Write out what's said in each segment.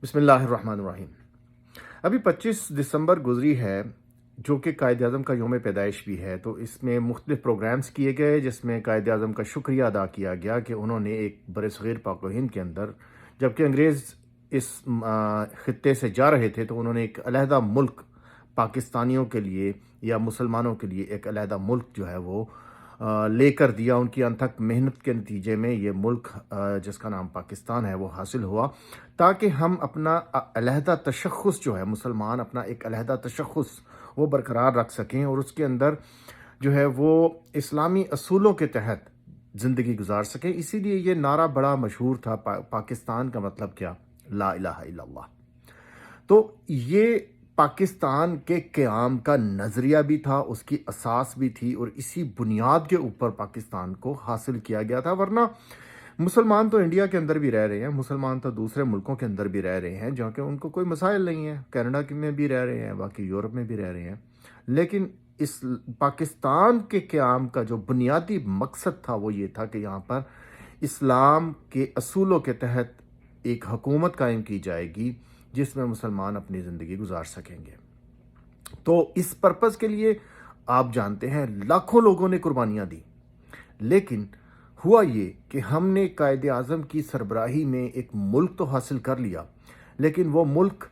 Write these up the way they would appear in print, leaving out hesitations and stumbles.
بسم اللہ الرحمن الرحیم۔ ابھی 25 دسمبر گزری ہے جو کہ قائد اعظم کا یوم پیدائش بھی ہے، تو اس میں مختلف پروگرامز کیے گئے جس میں قائد اعظم کا شکریہ ادا کیا گیا کہ انہوں نے ایک برصغیر پاک و ہند کے اندر، جبکہ انگریز اس خطے سے جا رہے تھے، تو انہوں نے ایک علیحدہ ملک پاکستانیوں کے لیے یا مسلمانوں کے لیے ایک علیحدہ ملک جو ہے وہ لے کر دیا۔ ان کی انتھک محنت کے نتیجے میں یہ ملک جس کا نام پاکستان ہے وہ حاصل ہوا، تاکہ ہم اپنا علیحدہ تشخص جو ہے، مسلمان اپنا ایک علیحدہ تشخص وہ برقرار رکھ سکیں اور اس کے اندر جو ہے وہ اسلامی اصولوں کے تحت زندگی گزار سکیں۔ اسی لیے یہ نعرہ بڑا مشہور تھا، پاکستان کا مطلب کیا؟ لا الہ الا اللہ۔ تو یہ پاکستان کے قیام کا نظریہ بھی تھا، اس کی اساس بھی تھی، اور اسی بنیاد کے اوپر پاکستان کو حاصل کیا گیا تھا۔ ورنہ مسلمان تو انڈیا کے اندر بھی رہ رہے ہیں، مسلمان تو دوسرے ملکوں کے اندر بھی رہ رہے ہیں جہاں کہ ان کو کوئی مسائل نہیں ہیں، کینیڈا میں بھی رہ رہے ہیں، باقی یورپ میں بھی رہ رہے ہیں، لیکن اس پاکستان کے قیام کا جو بنیادی مقصد تھا وہ یہ تھا کہ یہاں پر اسلام کے اصولوں کے تحت ایک حکومت قائم کی جائے گی جس میں مسلمان اپنی زندگی گزار سکیں گے۔ تو اس پرپس کے لیے آپ جانتے ہیں لاکھوں لوگوں نے قربانیاں دی، لیکن ہوا یہ کہ ہم نے قائد اعظم کی سربراہی میں ایک ملک تو حاصل کر لیا، لیکن وہ ملک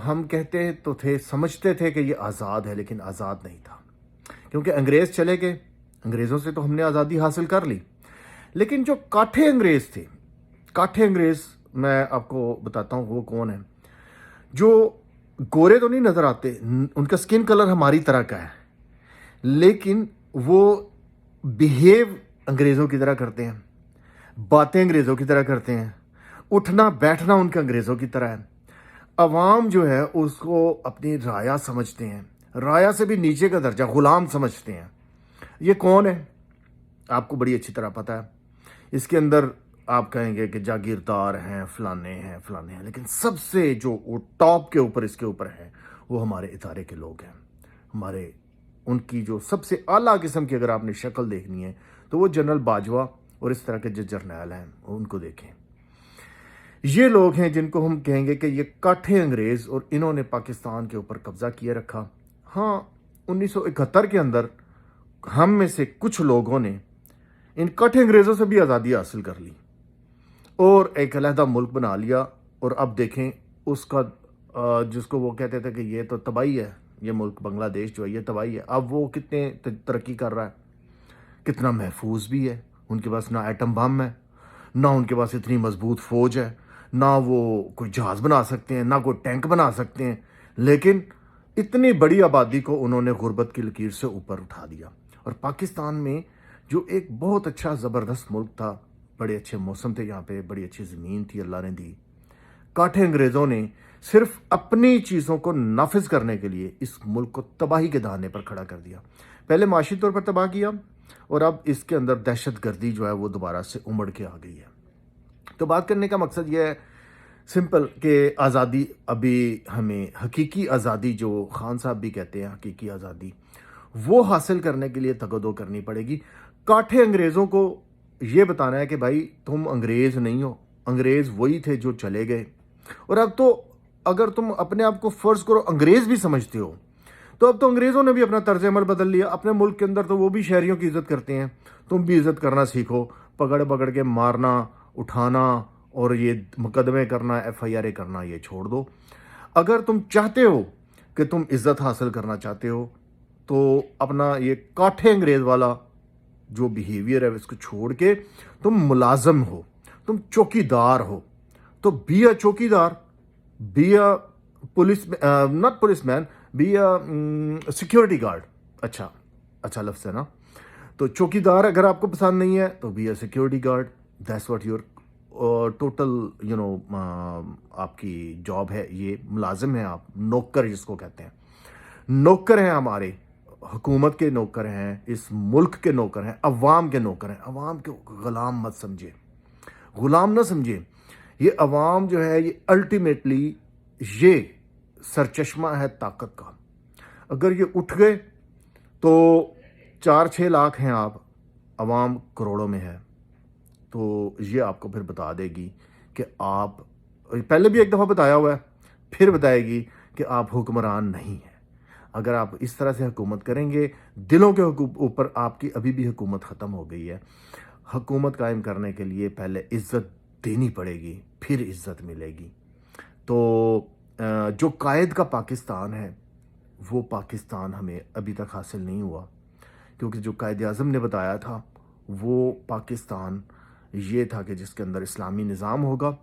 ہم کہتے تو تھے، سمجھتے تھے کہ یہ آزاد ہے، لیکن آزاد نہیں تھا، کیونکہ انگریز چلے گئے، انگریزوں سے تو ہم نے آزادی حاصل کر لی، لیکن جو کاٹھے انگریز تھے، کاٹھے انگریز میں آپ کو بتاتا ہوں وہ کون ہیں، جو گورے تو نہیں نظر آتے، ان کا سکن کلر ہماری طرح کا ہے، لیکن وہ بیہیو انگریزوں کی طرح کرتے ہیں، باتیں انگریزوں کی طرح کرتے ہیں، اٹھنا بیٹھنا ان کا انگریزوں کی طرح ہے۔ عوام جو ہے اس کو اپنی رایا سمجھتے ہیں، رایا سے بھی نیچے کا درجہ غلام سمجھتے ہیں۔ یہ کون ہے؟ آپ کو بڑی اچھی طرح پتہ ہے۔ اس کے اندر آپ کہیں گے کہ جاگیردار ہیں، فلانے ہیں، لیکن سب سے جو ٹاپ کے اوپر اس کے اوپر ہے وہ ہمارے ادارے کے لوگ ہیں۔ ہمارے ان کی جو سب سے اعلیٰ قسم کی اگر آپ نے شکل دیکھنی ہے تو وہ جنرل باجوہ اور اس طرح کے جو جرنیل ہیں ان کو دیکھیں۔ یہ لوگ ہیں جن کو ہم کہیں گے کہ یہ کاٹھے انگریز، اور انہوں نے پاکستان کے اوپر قبضہ کیے رکھا۔ ہاں، 1971 کے اندر ہم میں سے کچھ لوگوں نے ان کاٹھے انگریزوں سے بھی آزادی حاصل کر لی اور ایک علیحدہ ملک بنا لیا، اور اب دیکھیں اس کا جس کو وہ کہتے تھے کہ یہ تو تباہی ہے، یہ ملک بنگلہ دیش جو ہے یہ تباہی ہے، اب وہ کتنے ترقی کر رہا ہے، کتنا محفوظ بھی ہے۔ ان کے پاس نہ ایٹم بم ہے، نہ ان کے پاس اتنی مضبوط فوج ہے، نہ وہ کوئی جہاز بنا سکتے ہیں، نہ کوئی ٹینک بنا سکتے ہیں، لیکن اتنی بڑی آبادی کو انہوں نے غربت کی لکیر سے اوپر اٹھا دیا۔ اور پاکستان میں جو ایک بہت اچھا زبردست ملک تھا، بڑے اچھے موسم تھے، یہاں پہ بڑی اچھی زمین تھی اللہ نے دی، کاٹھے انگریزوں نے صرف اپنی چیزوں کو نافذ کرنے کے لیے اس ملک کو تباہی کے دہانے پر کھڑا کر دیا۔ پہلے معاشی طور پر تباہ کیا، اور اب اس کے اندر دہشت گردی جو ہے وہ دوبارہ سے امڑ کے آ گئی ہے۔ تو بات کرنے کا مقصد یہ ہے سمپل کہ آزادی، ابھی ہمیں حقیقی آزادی جو خان صاحب بھی کہتے ہیں حقیقی آزادی، وہ حاصل کرنے کے لیے تگدو کرنی پڑے گی۔ کاٹھے انگریزوں کو یہ بتانا ہے کہ بھائی تم انگریز نہیں ہو، انگریز وہی تھے جو چلے گئے، اور اب تو اگر تم اپنے آپ کو فرض کرو انگریز بھی سمجھتے ہو تو اب تو انگریزوں نے بھی اپنا طرز عمل بدل لیا۔ اپنے ملک کے اندر تو وہ بھی شہریوں کی عزت کرتے ہیں، تم بھی عزت کرنا سیکھو، پکڑ پکڑ کے مارنا، اٹھانا اور یہ مقدمے کرنا، ایف آئی آر کرنا یہ چھوڑ دو۔ اگر تم چاہتے ہو کہ تم عزت حاصل کرنا چاہتے ہو تو اپنا یہ کاٹھے انگریز والا جو بیہیویئر ہے اس کو چھوڑ کے تم ملازم ہو، تم چوکی دار ہو، تو بی اے چوکی دار، be a police, not policeman, be a security guard. اچھا لفظ ہے نا؟ تو چوکی دار اگر آپ کو پسند نہیں ہے تو be a security guard, that's what your total آپ کی جاب ہے، یہ ملازم ہیں آپ، نوکر جس کو کہتے ہیں، نوکر ہیں ہمارے، حکومت کے نوکر ہیں، اس ملک کے نوکر ہیں، عوام کے نوکر ہیں۔ عوام کے غلام مت سمجھے، غلام نہ سمجھے، یہ عوام جو ہے یہ الٹیمیٹلی یہ سرچشمہ ہے طاقت کا۔ اگر یہ اٹھ گئے تو 4-6 لاکھ ہیں آپ، عوام کروڑوں میں ہے، تو یہ آپ کو پھر بتا دے گی کہ آپ پہلے بھی ایک دفعہ بتایا ہوا ہے، پھر بتائے گی کہ آپ حکمران نہیں ہیں۔ اگر آپ اس طرح سے حکومت کریں گے، دلوں کے اوپر آپ کی ابھی بھی حکومت ختم ہو گئی ہے۔ حکومت قائم کرنے کے لیے پہلے عزت دینی پڑے گی، پھر عزت ملے گی۔ تو جو قائد کا پاکستان ہے وہ پاکستان ہمیں ابھی تک حاصل نہیں ہوا، کیونکہ جو قائد اعظم نے بتایا تھا وہ پاکستان یہ تھا کہ جس کے اندر اسلامی نظام ہوگا،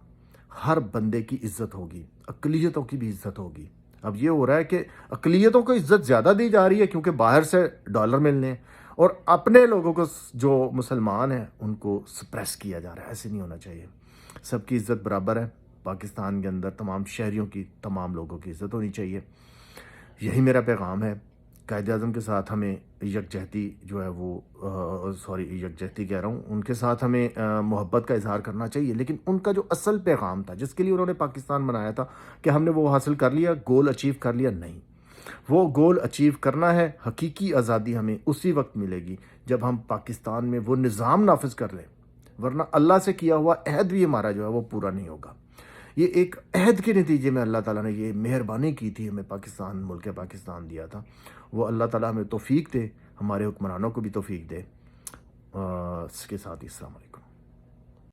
ہر بندے کی عزت ہوگی، اقلیتوں کی بھی عزت ہوگی۔ اب یہ ہو رہا ہے کہ اقلیتوں کو عزت زیادہ دی جا رہی ہے کیونکہ باہر سے ڈالر ملنے ہیں، اور اپنے لوگوں کو جو مسلمان ہیں ان کو سپریس کیا جا رہا ہے۔ ایسے نہیں ہونا چاہیے، سب کی عزت برابر ہے۔ پاکستان کے اندر تمام شہریوں کی، تمام لوگوں کی عزت ہونی چاہیے۔ یہی میرا پیغام ہے۔ قائد اعظم کے ساتھ ہمیں یکجہتی جو ہے وہ یکجہتی کہہ رہا ہوں، ان کے ساتھ ہمیں محبت کا اظہار کرنا چاہیے، لیکن ان کا جو اصل پیغام تھا جس کے لیے انہوں نے پاکستان بنایا تھا کہ ہم نے وہ حاصل کر لیا، گول اچیو کر لیا، نہیں۔ وہ گول اچیو کرنا ہے، حقیقی آزادی ہمیں اسی وقت ملے گی جب ہم پاکستان میں وہ نظام نافذ کر لیں، ورنہ اللہ سے کیا ہوا عہد بھی ہمارا جو ہے وہ پورا نہیں ہوگا۔ یہ ایک عہد کے نتیجے میں اللہ تعالیٰ نے یہ مہربانی کی تھی، ہمیں پاکستان، ملک پاکستان دیا تھا۔ وہ اللہ تعالیٰ ہمیں توفیق دے، ہمارے حکمرانوں کو بھی توفیق دے۔ اس کے ساتھ السلام علیکم۔